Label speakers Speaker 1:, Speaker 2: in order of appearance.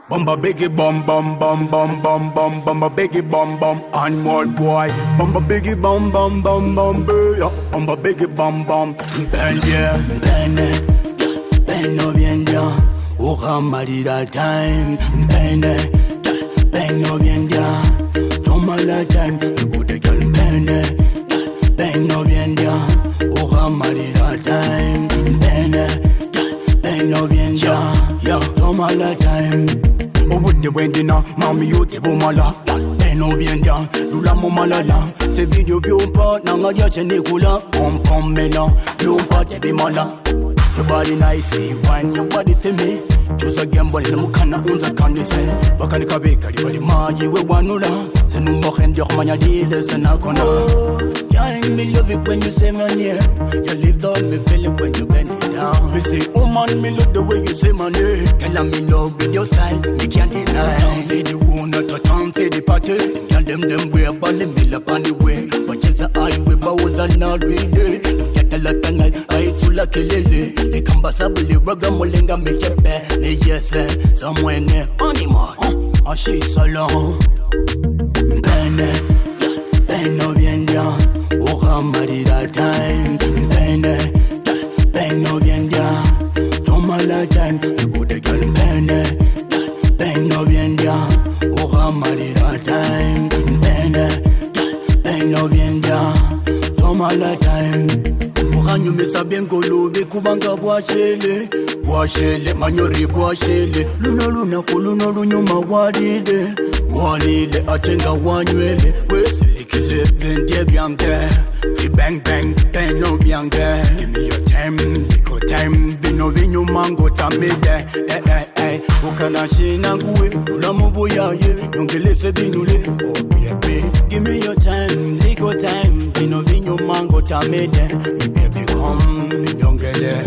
Speaker 1: Bumba biggie bum bum bum bum bum bum bumba biggie bum bum and more boy. Bumba biggie bum bum bum bum yeah. Bumba biggie bum bum. MPENE, no bien ya. Oja marida time. MPENE, no bien ya. Toma la time. Good girl MPENE, no bien ya. Oja marida time. MPENE, no bien ya. Toma la time. With the wedding now, mommy you te bomala. No bien down, lula momalala. Se video più pa, nanga yache nikula. Pom mela, più pa te bimala. Your body nice, wine your body for me. Choose a gamble in the mukana unza kanise. Bakani kabeka, di bali maji we wanula. Se numbo hendi manya dile se nakona. Can't me love it when you say my name. You lift up me feel it when you bend it down. Me say, oh man, me love the way you say my name. Girl, I'm in love with your style, me can't deny. Time for the wound, not a time for the party. Girl, them way up on the mill up on the way. But just a eye with bows and not really. Get a lot of night, I too lucky lily. They come back up with the rubber molinga, make your bed. Yes, somewhere near animal. Oh, she's so long. MPENE, no bien ya. Oja marida time. MPENE, no bien ya. Toma la time. Good girl MPENE, no bien ya. Oja marida time. MPENE, no bien ya. Toma la time. Ojanyo me sabien kolobe kubanga bwashele. Bwashele manyori bwashele. Luna kuluno lunyuma wadide. Walile atenga wanywele. Weselikile vente bianke. Bang bang no bianke. Give me your time, iko time. Bino vinyo mango tamide. Ukana shina nguwe. Ula mubuya ye. Yongelese binule. Oh baby, give me your time, iko time. Bino vinyo mango tamide. Baby come, yongele.